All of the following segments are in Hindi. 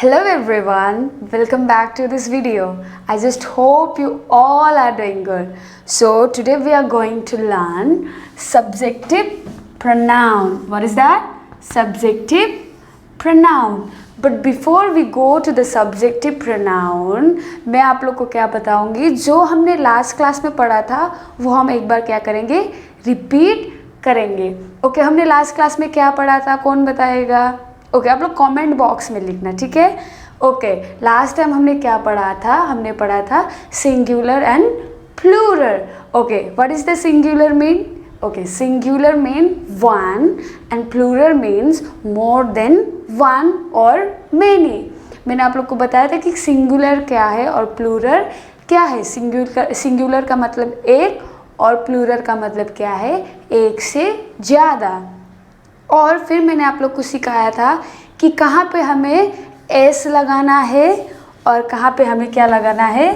Hello everyone, welcome back to this video. I just hope you all are doing good. So today we are going to learn subjective pronoun. What is that? Subjective pronoun. But before we go to the subjective pronoun, मैं आप लोग को क्या बताऊंगी, जो हमने लास्ट क्लास में पढ़ा था वो हम एक बार क्या करेंगे, रिपीट करेंगे. ओके, हमने लास्ट क्लास में क्या पढ़ा था, कौन बताएगा? ओके, आप लोग कमेंट बॉक्स में लिखना, ठीक है? ओके, लास्ट टाइम हमने क्या पढ़ा था? हमने पढ़ा था singular and plural. Okay, what is the singular mean? Okay, singular mean one and plural means more than one और मेनी. मैंने आप लोग को बताया था कि सिंगुलर क्या है और प्लूरल क्या है. सिंगुलर का मतलब एक और प्लूरल का मतलब क्या है, एक से ज़्यादा. और फिर मैंने आप लोग को सिखाया था कि कहाँ पे हमें एस लगाना है और कहाँ पे हमें क्या लगाना है,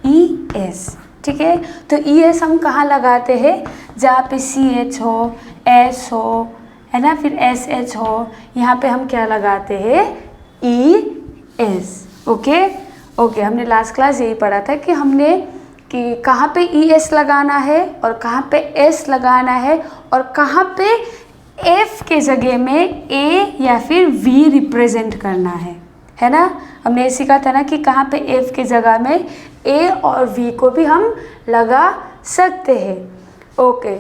ई एस. ठीक है, तो ई एस हम कहाँ लगाते हैं, जहाँ पे सी एच हो, एस हो, है ना, फिर एस एच हो, यहाँ पे हम क्या लगाते हैं, ई एस. ओके ओके, हमने लास्ट क्लास यही पढ़ा था कि हमने कि कहाँ पे ई एस लगाना है और कहाँ पे एस लगाना है और कहाँ पे एफ के जगह में ए या फिर वी रिप्रेजेंट करना है ना. हमने ये सीखा था ना कि कहाँ पे एफ के जगह में ए और वी को भी हम लगा सकते हैं. Okay,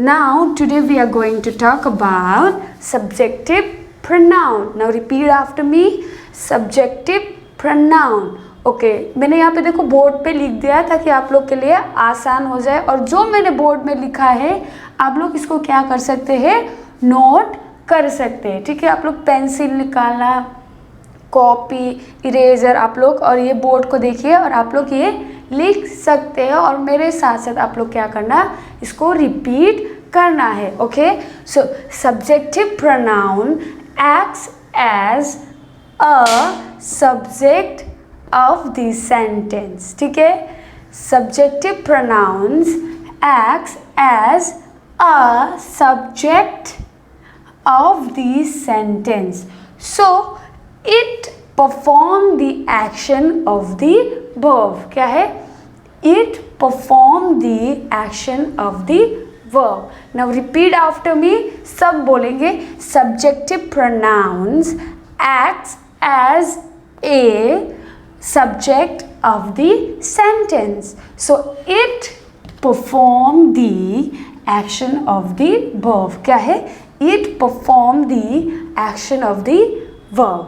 now today we are going to talk about subjective pronoun. Now repeat after me, subjective pronoun. Okay, मैंने यहाँ पे देखो बोर्ड पे लिख दिया ताकि आप लोग के लिए आसान हो जाए. और जो मैंने बोर्ड में लिखा है आप लोग इसको क्या कर सकते हैं, नोट कर सकते हैं. ठीक है, आप लोग पेंसिल निकालना, कॉपी, इरेजर आप लोग, और ये बोर्ड को देखिए और आप लोग ये लिख सकते हैं. और मेरे साथ साथ आप लोग क्या करना, इसको रिपीट करना है. Okay, so subjective pronoun acts as a subject of the sentence. ठीक है, subjective pronouns acts as a subject of the sentence, so it perform the action of the verb. क्या है, it perform the action of the verb. Now repeat after me, सब बोलेंगे. subjective pronouns acts as a subject of the sentence, so it perform the action of the verb. क्या है, it perform the action of the verb.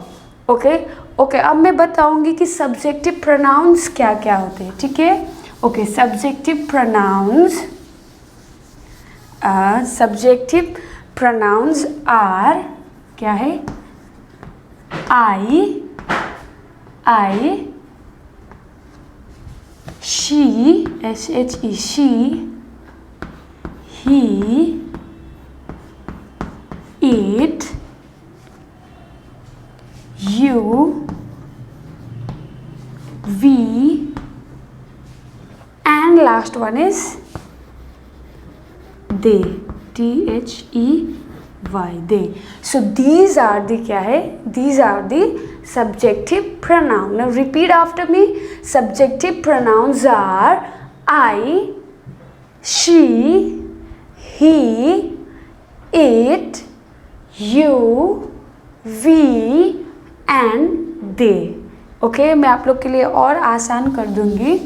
Okay okay, अब मैं बताऊंगी कि सब्जेक्टिव प्रोनाउंस क्या क्या होते हैं. ठीक है, ओके, सब्जेक्टिव प्रोनाउंस आर क्या है, I, she, S H E, she, he, it, you, we, and last one is they, T-H-E-Y, they. So these are the क्या है, these are the subjective pronoun. Now repeat after me. Subjective pronouns are I, she, he, it, you, we and they. Okay, मैं आप लोग के लिए और आसान कर दूंगी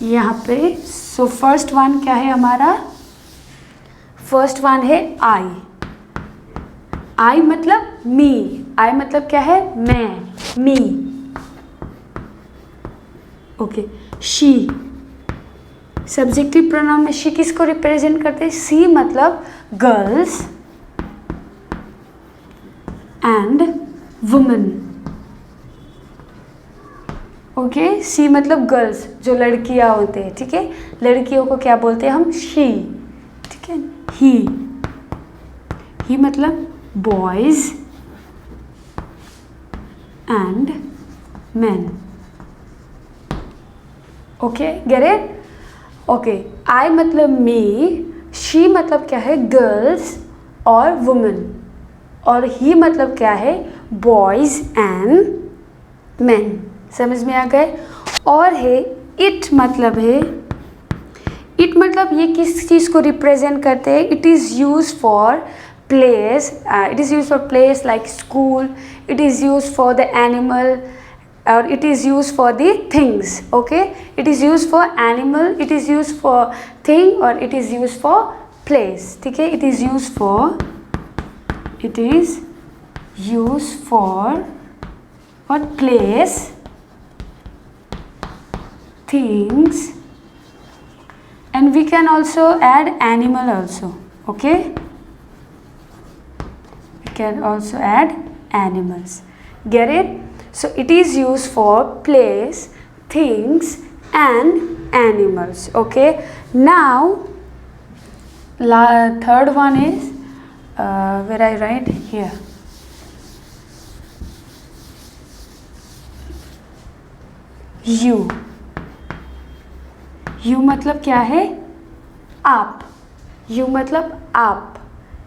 यहाँ पे. सो फर्स्ट वन क्या है हमारा, फर्स्ट वन है आई. आई मतलब मी, आई मतलब क्या है, मैं, मी. ओके, शी, सब्जेक्टिव प्रोनाउन में शी किसको रिप्रेजेंट करते हैं, सी मतलब गर्ल्स एंड वुमेन. ओके, सी मतलब गर्ल्स, जो लड़कियां होते हैं. ठीक है, लड़कियों को क्या बोलते हैं हम, शी. ठीक है, ही मतलब boys and man. Okay, get it. Okay, I मतलब मी, शी मतलब क्या है, गर्ल्स और वुमेन, और ही मतलब क्या है, बॉयज एंड मैन। समझ में आ गए। और है इट मतलब है, इट मतलब ये किस चीज़ को रिप्रेजेंट करते हैं? It is use for place, it is use for place like school, it is use for the animal और it is use for the things. Okay, it is use for animal, it is use for thing और it is use for place. ठीक है, it is use for, it is use for और place, things, and we can also add animal also. Okay, we can also add animals. Get it? So it is used for place, things and animals. Okay, now third one is where I write here, you. You मतलब क्या है? आप। यू मतलब आप।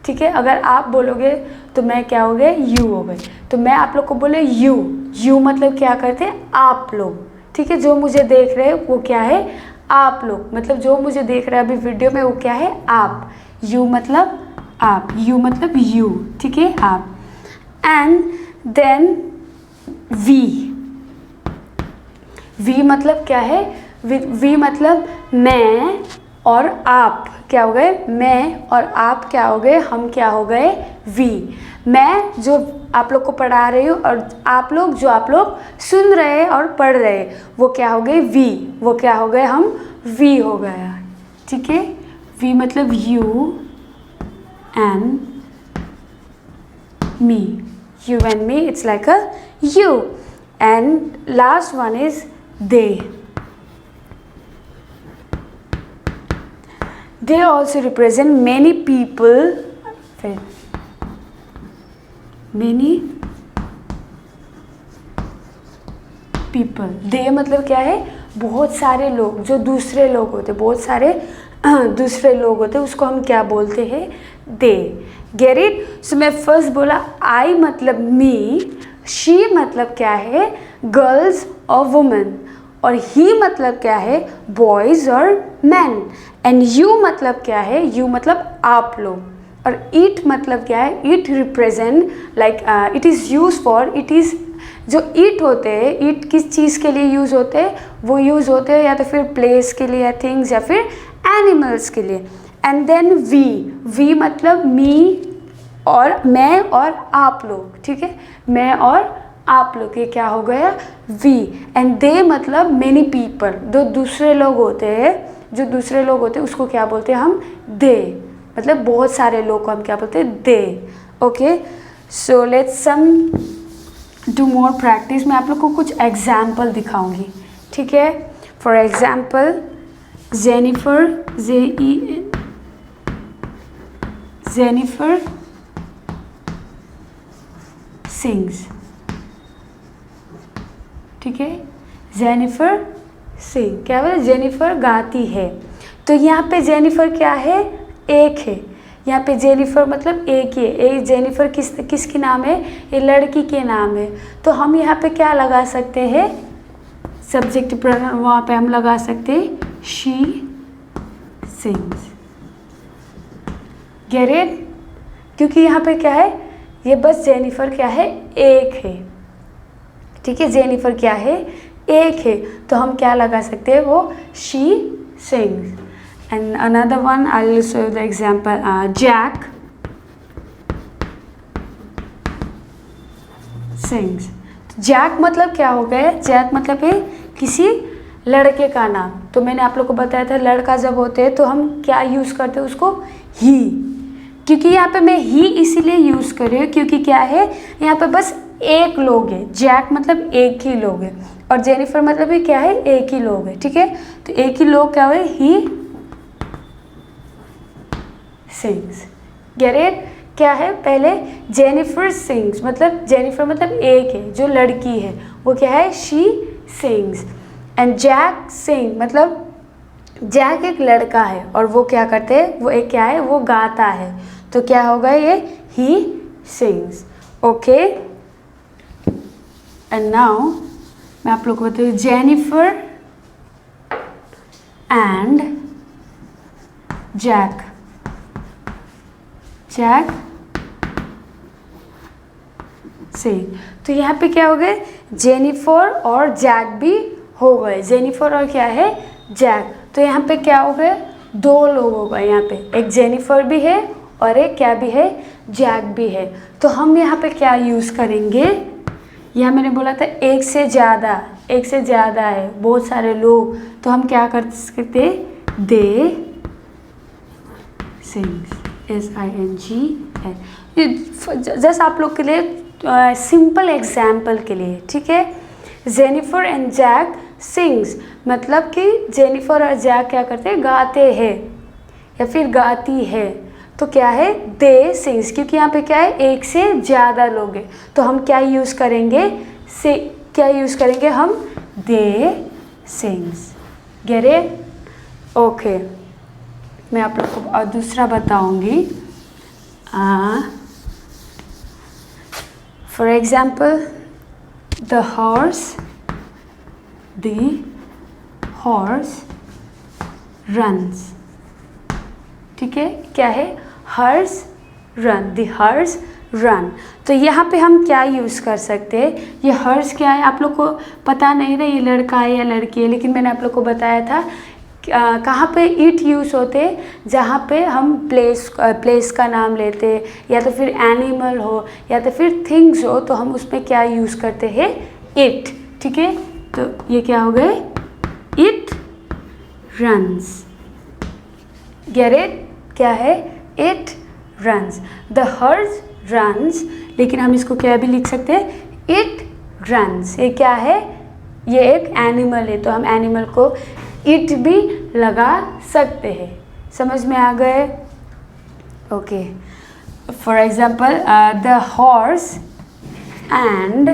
ठीक है, अगर आप बोलोगे तो मैं क्या हो गए? यू हो गए। तो मैं आप लोग को बोले यू, यू मतलब क्या करते हैं? आप लोग। ठीक है, जो मुझे देख रहे हैं वो क्या है? आप लोग। मतलब जो मुझे देख रहे हैं अभी वीडियो में वो क्या है? आप। यू मतलब आप, यू मतलब यू। ठीक है, आप। एंड देन वी, वी मतलब क्या है? वी मतलब मैं और आप क्या हो गए? मैं और आप क्या हो गए? हम क्या हो गए? वी। मैं जो आप लोग को पढ़ा रही हूँ और आप लोग जो आप लोग सुन रहे और पढ़ रहे वो क्या हो गए? वी। वो क्या हो गए? हम वी हो गया। ठीक है, वी मतलब you and me, you and me, it's like a you. And last one is they. They also represent many people, many people. They मतलब क्या है? बहुत सारे लोग, जो दूसरे लोग होते, बहुत सारे दूसरे लोग होते, उसको हम क्या बोलते हैं? दे। Get it? सो मैं फर्स्ट बोला आई मतलब मी, शी मतलब क्या है? गर्ल्स और वुमेन, और ही मतलब क्या है? बॉयज़ और मैन। एंड यू मतलब क्या है? यू मतलब आप लोग। और इट मतलब क्या है? It represent like it is use for, it is जो ईट होते हैं, ईट किस चीज़ के लिए यूज़ होते हैं? वो यूज़ होते हैं या तो फिर प्लेस के लिए, या थिंग्स, या फिर एनिमल्स के लिए। एंड देन वी, वी मतलब मी और मैं और आप लोग। ठीक है, मैं और आप लोग, ये क्या हो गया? वी। एंड दे मतलब मेनी पीपल, जो दूसरे लोग होते हैं, जो दूसरे लोग होते हैं उसको क्या बोलते हैं हम? दे। मतलब बहुत सारे लोग को हम क्या बोलते हैं? They. Okay, so let's some do more practice. मैं आप लोग को कुछ एग्जाम्पल दिखाऊंगी। ठीक है, for example Jennifer, JEN, Jennifer sings. ठीक है, जेनिफर सिंग, क्या बोले? जेनिफर गाती है। तो यहाँ पे जेनिफर क्या है? एक है। यहाँ पे जेनिफर मतलब एक ही है। एक जेनिफर किसकी नाम है? ये लड़की के नाम है। तो हम यहाँ पे क्या लगा सकते हैं? सब्जेक्ट प्रोनाउन वहाँ पे हम लगा सकते हैं शी सिंग्स। Get it? क्योंकि यहाँ पे क्या है? ये बस जेनिफर क्या है? एक है। ठीक है, जेनिफर क्या है? एक है। तो हम क्या लगा सकते हैं? वो she sings. And another one I will show the example, Jack sings. Jack मतलब क्या हो गया? जैक मतलब है किसी लड़के का नाम। तो मैंने आप लोग को बताया था लड़का जब होते हैं तो हम क्या यूज़ करते हैं उसको? ही। क्योंकि यहाँ पे मैं ही इसीलिए यूज़ कर रही हूँ क्योंकि क्या है, यहाँ पे बस एक लोग है। जैक मतलब एक ही लोग है और जेनिफर मतलब भी क्या है? एक ही लोग है। ठीक है, तो एक ही लोग क्या हुए? He sings. Get it? क्या है? पहले जेनिफर सिंग्स मतलब जेनिफर मतलब एक है, जो लड़की है वो क्या है? She sings. एंड जैक सिंग मतलब जैक एक लड़का है और वो क्या करते हैं? वो एक क्या है? वो गाता है। तो क्या होगा ये? He sings. Okay, and now मैं आप लोग को बताती हूँ, Jennifer and Jack, Jack sings. तो यहाँ पे क्या हो गए, जेनिफर और जैक भी हो गए, जेनिफर और क्या है, जैक। तो यहाँ पे क्या हो गए, दो लोग हो गए यहाँ पे, एक जेनिफर भी है और एक क्या भी है, जैक भी है। तो हम यहाँ पे क्या यूज़ करेंगे, यहाँ मैंने बोला था एक से ज़्यादा, एक से ज़्यादा है, बहुत सारे लोग, तो हम क्या कर सकते, दे सिंग्स, SING। जस्ट आप लोग के लिए सिंपल एग्जाम्पल के लिए, ठीक है। जेनिफर एंड जैक सिंग्स मतलब कि जेनिफर और जैक क्या करते हैं, गाते हैं या फिर गाती है। तो क्या है, दे सिंग्स, क्योंकि यहाँ पे क्या है, एक से ज़्यादा लोग हैं, तो हम क्या यूज़ करेंगे, से क्या यूज़ करेंगे हम, they sings. Get it? Okay, मैं आप लोग को दूसरा बताऊंगी। For example, the horse runs, ठीक है, क्या है, horse run, the horse run. तो यहाँ पे हम क्या यूज़ कर सकते हैं, ये हर्स क्या है, आप लोग को पता नहीं ना ये लड़का है या लड़की है, लेकिन मैंने आप लोग को बताया था कहाँ पे इट यूज़ होते, जहाँ पे हम प्लेस का नाम लेते, या तो फिर एनिमल हो या तो फिर थिंग्स हो, तो हम उसमें क्या यूज़ करते हैं, इट, ठीक है। तो ये क्या हो गए, इट रन्स, गेट इट, क्या है, it runs, the horse runs, लेकिन हम इसको क्या भी लिख सकते हैं, इट रन्स। ये क्या है, ये एक एनिमल है, तो हम एनिमल को इट भी लगा सकते हैं। समझ में आ गए? Okay, for example, the horse and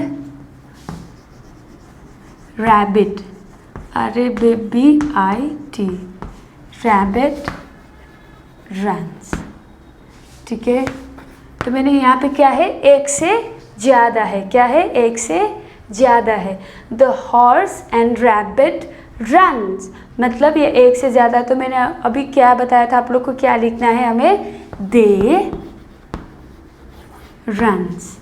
rabbit, RABBIT, rabbit runs, ठीक है। तो मैंने यहाँ पे क्या है, एक से ज़्यादा है, क्या है, एक से ज़्यादा है। The horse and rabbit runs मतलब ये एक से ज़्यादा। तो मैंने अभी क्या बताया था आप लोग को, क्या लिखना है हमें, they runs,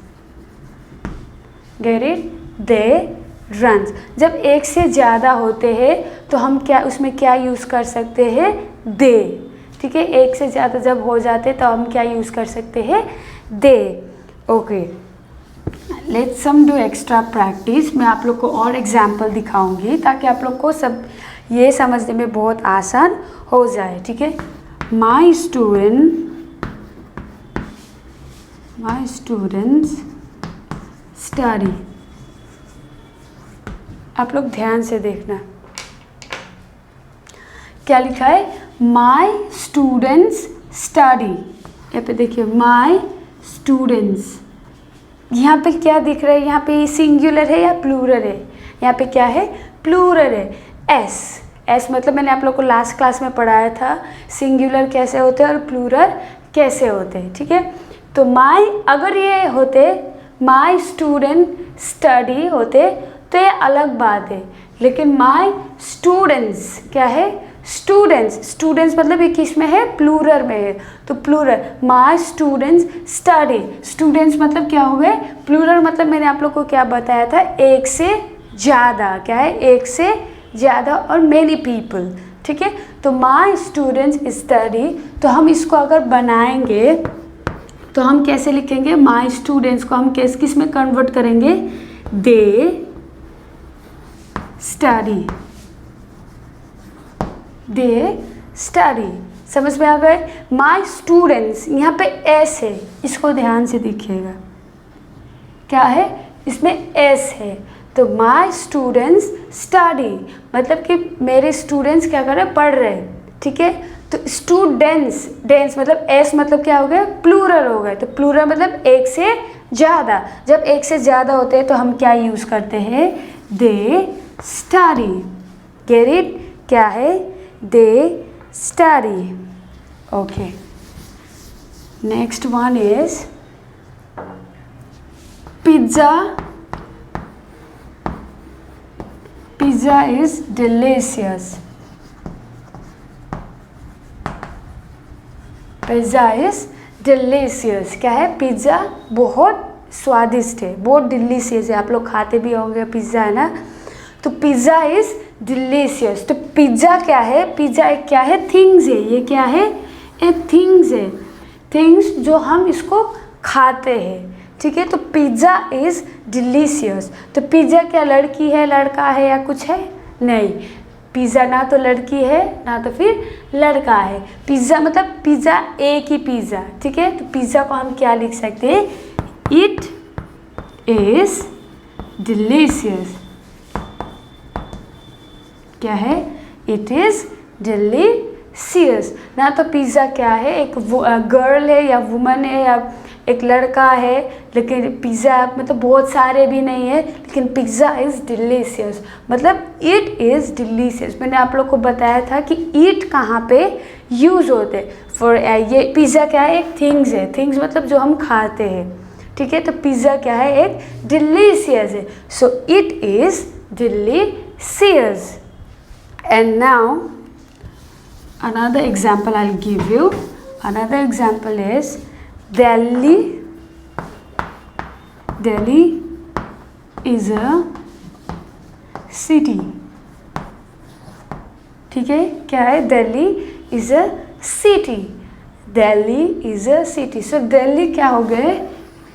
get it, they runs. जब एक से ज़्यादा होते हैं तो हम क्या उसमें क्या यूज़ कर सकते हैं, दे, ठीक है। एक से ज़्यादा जब हो जाते तो हम क्या यूज़ कर सकते हैं, they. Okay, let's some do extra practice. मैं आप लोग को और एग्जाम्पल दिखाऊंगी ताकि आप लोग को सब ये समझने में बहुत आसान हो जाए, ठीक है। माई स्टूडेंट्स स्टडी, आप लोग ध्यान से देखना क्या लिखा है, माई स्टूडेंट्स स्टडी। यहाँ पे देखिए, माई स्टूडेंट्स, यहाँ पे क्या दिख रहा है, यहाँ पे सिंगुलर है या प्लूरल है, यहाँ पे क्या है, प्लूरल है। एस मतलब मैंने आप लोग को लास्ट क्लास में पढ़ाया था सिंगुलर कैसे होते हैं और प्लूरल कैसे होते हैं, ठीक है। तो माई, अगर ये होते माई स्टूडेंट स्टडी होते तो ये अलग बात है, लेकिन माई स्टूडेंट्स क्या है, स्टूडेंट्स मतलब ये किस में है, प्लूरल में है, तो plural, my students study. Students मतलब क्या हो गए, प्लूरल मतलब मैंने आप लोग को क्या बताया था, एक से ज़्यादा, क्या है, एक से ज़्यादा और मेनी पीपल, ठीक है। तो माई स्टूडेंट्स स्टडी, तो हम इसको अगर बनाएंगे तो हम कैसे लिखेंगे, माई स्टूडेंट्स को हम किस में कन्वर्ट करेंगे, दे स्टडी, दे स्टडी। समझ में आ गए। माई स्टूडेंट्स, यहाँ पे एस है, इसको ध्यान से देखिएगा, क्या है, इसमें एस है। तो माई स्टूडेंट्स स्टडी मतलब कि मेरे स्टूडेंट्स क्या कर रहे हैं, पढ़ रहे हैं, ठीक है। तो स्टूडेंट्स मतलब एस मतलब क्या हो गया, प्लूरल हो गए। तो प्लूरल मतलब एक से ज़्यादा। जब एक से ज़्यादा होते हैं तो हम क्या यूज़ करते हैं, दे स्टडी, गेट इट, क्या है, they study. Okay, next one is pizza is delicious, pizza is delicious. क्या है? पिज़्ज़ा बहुत स्वादिष्ट है, बहुत डिलीशियस है। आप लोग खाते भी होंगे पिज़्ज़ा, है ना? तो पिज़्ज़ा इज डिलीशियस। तो पिज़्ज़ा क्या है? पिज़्ज़ा एक क्या है? थिंग्स है। ये क्या है? एक थिंग्स है, थिंग्स जो हम इसको खाते हैं, ठीक है? तो पिज़्ज़ा इज डिलीशियस। तो पिज़्ज़ा क्या लड़की है, लड़का है या कुछ है? नहीं, पिज़्ज़ा ना तो लड़की है ना तो फिर लड़का है। पिज़्ज़ा मतलब पिज़्ज़ा एक ही पिज़्ज़ा, ठीक है? तो पिज़्ज़ा को हम क्या लिख सकते हैं? It is delicious. क्या है? It is delicious. ना तो पिज़्ज़ा क्या है, एक गर्ल है या वुमन है या एक लड़का है, लेकिन पिज़्ज़ा मतलब बहुत सारे भी नहीं है, लेकिन पिज़्ज़ा इज़ डिलीशियस मतलब इट इज़ डिलीशियस। मैंने आप लोग को बताया था कि ईट कहाँ पे यूज़ होते फॉर। ये पिज़्ज़ा क्या है? एक थिंग्स है। थिंग्स मतलब जो हम खाते हैं, ठीक है? तो पिज़्ज़ा क्या है? एक डिलीशियस है। सो it is delicious. And now another example I'll give you. Another example is Delhi. Delhi is a city. ठीक है? क्या है? Delhi is a city. Delhi is a city. So Delhi क्या हो गए?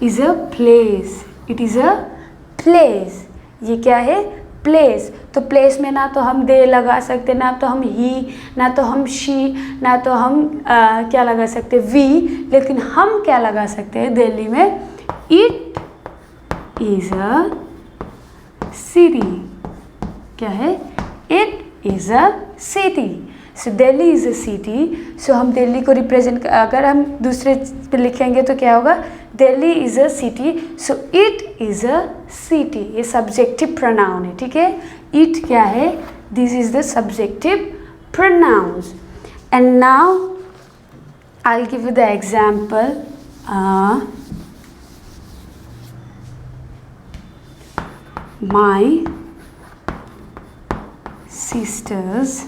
Is a place. It is a place. ये क्या है? प्लेस। तो प्लेस में ना तो हम दे लगा सकते, ना तो हम ही, ना तो हम शी, ना तो हम क्या लगा सकते? वी। लेकिन हम क्या लगा सकते हैं दिल्ली में? It is a city. क्या है? It is a city. So Delhi is a city. So हम दिल्ली को रिप्रेजेंट, अगर हम दूसरे पे लिखेंगे तो क्या होगा? Delhi is a city. So it is a city. ये सब्जेक्टिव प्रोनाउन है, ठीक है? इट क्या है? This is the subjective pronouns. And now I will give you the example. My sisters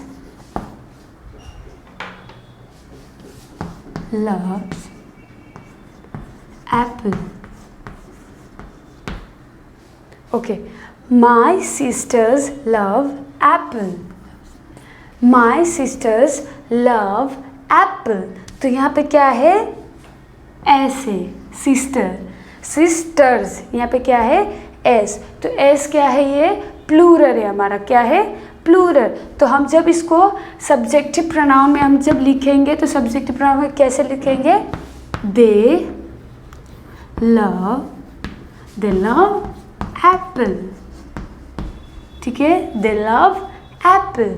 loves apple. Okay, my sisters love apple. My sisters love apple. तो यहाँ पे क्या है? ऐसे सिस्टर, सिस्टर्स, यहाँ पे क्या है? एस। तो एस क्या है? ये प्लूरल है हमारा। क्या है? प्लूरल। तो हम जब इसको सब्जेक्टिव प्रोनाउन में हम जब लिखेंगे तो सब्जेक्टिव प्रोनाउन में कैसे लिखेंगे? दे लव एप्पल, ठीक है? They love apple.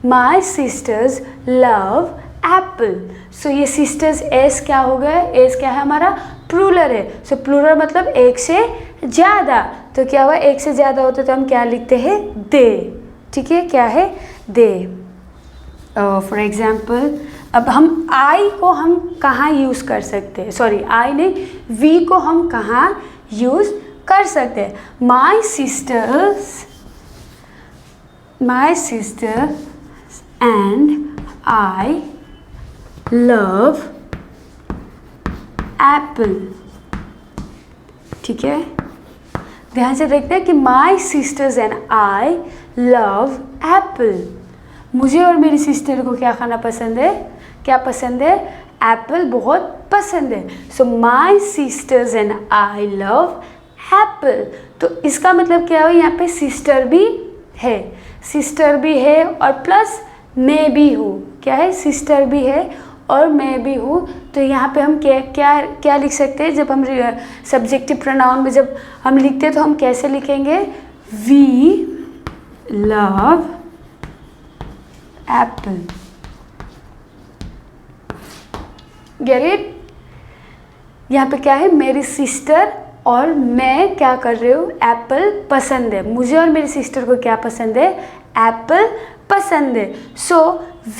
My sisters love apple. So ये सिस्टर्स एस क्या हो गया? एस क्या है हमारा? प्लूरल है। सो प्लूरल मतलब एक से ज़्यादा। तो क्या हुआ? एक से ज़्यादा होते तो हम क्या लिखते हैं? दे, ठीक है? क्या है? दे। फॉर एग्जाम्पल अब हम आई को हम कहाँ यूज़ कर सकते हैं? सॉरी, आई नहीं, वी को हम कहाँ यूज़ कर सकते हैं? My sister and I love apple, ठीक है? ध्यान से देखते हैं कि my sisters and I love apple. मुझे और मेरी सिस्टर को क्या खाना पसंद है? क्या पसंद है? एप्पल बहुत पसंद है। So my sisters and I love apple. तो इसका मतलब क्या है? यहाँ पे सिस्टर भी है, सिस्टर भी है और प्लस मैं भी हूँ। क्या है? सिस्टर भी है और मैं भी हूँ। तो यहाँ पे हम क्या लिख सकते हैं? जब हम सब्जेक्टिव प्रोनाउन में जब हम लिखते हैं तो हम कैसे लिखेंगे? We love apple. Get it? यहाँ पे क्या है? मेरी सिस्टर और मैं क्या कर रही हूँ? एप्पल पसंद है। मुझे और मेरी सिस्टर को क्या पसंद है? एप्पल पसंद है। So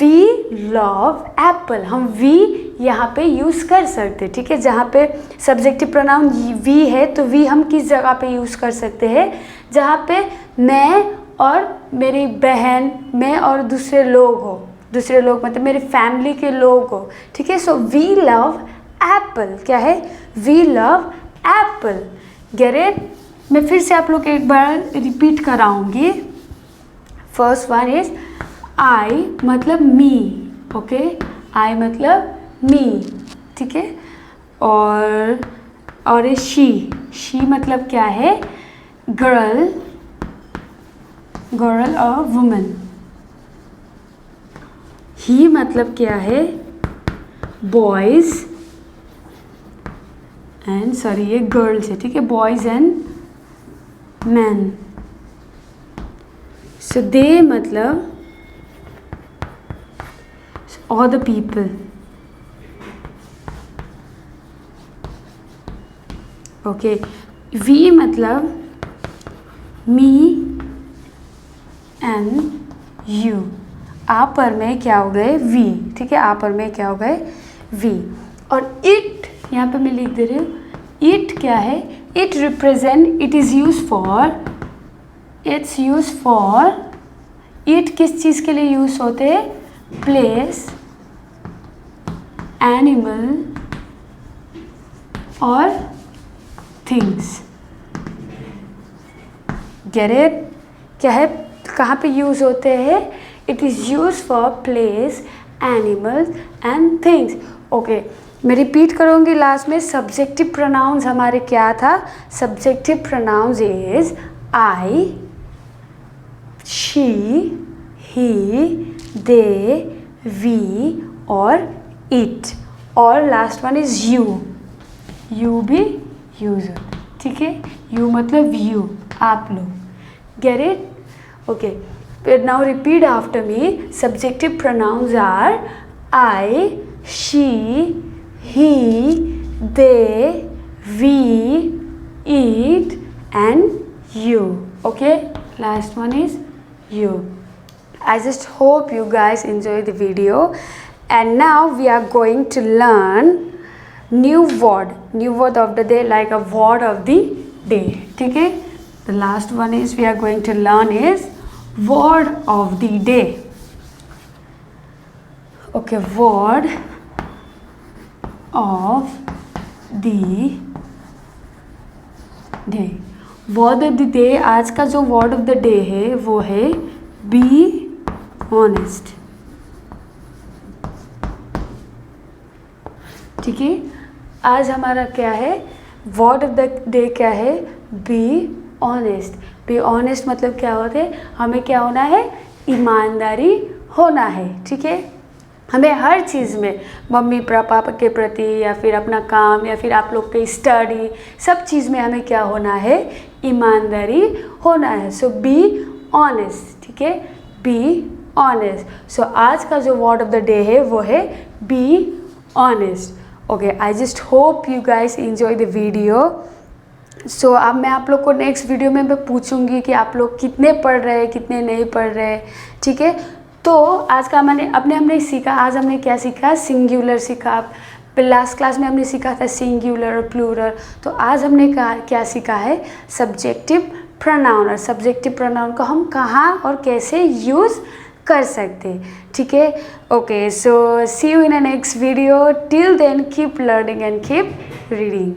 we love apple. हम वी यहाँ पे यूज़ कर सकते, ठीक है? जहाँ पे सब्जेक्टिव प्रोनाउन वी है तो वी हम किस जगह पे यूज़ कर सकते हैं? जहाँ पे मैं और मेरी बहन, मैं और दूसरे लोग हो, दूसरे लोग मतलब मेरे फैमिली के लोग हो, ठीक है। सो वी लव एप्पल, क्या है, we love apple, get it. मैं फिर से आप लोग एक बार रिपीट कराऊंगी। फर्स्ट वन इज आई मतलब मी, ओके, आई मतलब मी, ठीक है। और शी मतलब क्या है, गर्ल, गर्ल और वुमन। ही मतलब क्या है, बॉयज़ एंड, सॉरी ये गर्ल्स है, ठीक है, boys and man. So they मतलब all the people, okay. We मतलब मी एंड यू, आप और मैं क्या हो गए, वी, ठीक है, आप और मैं क्या हो गए, वी। और इट यहाँ पे मैं लिख दे रही हूँ, इट क्या है, it represent, it is use for, it's use for, it किस चीज़ के लिए यूज होते हैं, प्लेस, एनिमल और थिंग्स, गेट इट। क्या है, कहाँ पे यूज़ होते हैं, it is use for place, animals and things, okay. मैं रिपीट करूँगी लास्ट में। सब्जेक्टिव प्रोनाउंस हमारे क्या था, subjective pronouns is I, she, he, they, we और इट, और last one is you, you भी यूज, ठीक है, यू मतलब यू, आप लोग, get it, okay. Now repeat after me. Subjective pronouns are I, she, he, they, we, it and you, okay. Last one is you. I just hope you guys enjoy the video, and now we are going to learn new word of the day, like a word of the day, ठीक है। The last one is we are going to learn is word of the day, okay, word of the day। Word of the day, आज का जो वर्ड ऑफ द डे है वो है बी ऑनेस्ट, ठीक है। आज हमारा क्या है, वर्ड ऑफ द डे क्या है, बी ऑनेस्ट। बी ऑनेस्ट मतलब क्या होता है, हमें क्या होना है, ईमानदारी होना है, ठीक है। हमें हर चीज़ में, मम्मी पापा के प्रति या फिर अपना काम या फिर आप लोग के स्टडी, सब चीज़ में हमें क्या होना है, ईमानदारी होना है। सो बी ऑनेस्ट, ठीक है, बी ऑनेस्ट। सो आज का जो वर्ड ऑफ द डे है वो है be honest, okay. I just hope you guys enjoy the video. So अब मैं आप लोग को नेक्स्ट वीडियो में मैं पूछूंगी कि आप लोग कितने पढ़ रहे हैं, कितने नहीं पढ़ रहे, ठीक है। तो आज का हमने सीखा, आज हमने क्या सीखा, सिंगुलर सीखा। लास्ट क्लास में हमने सीखा था सिंगुलर और प्लूरल। तो आज हमने क्या सीखा है, सब्जेक्टिव प्रोनाउन। और सब्जेक्टिव प्रोनाउन को हम कहाँ और कैसे यूज़ कर सकते हैं, ठीक है, okay. So see you in a next video. Till then keep learning and keep reading.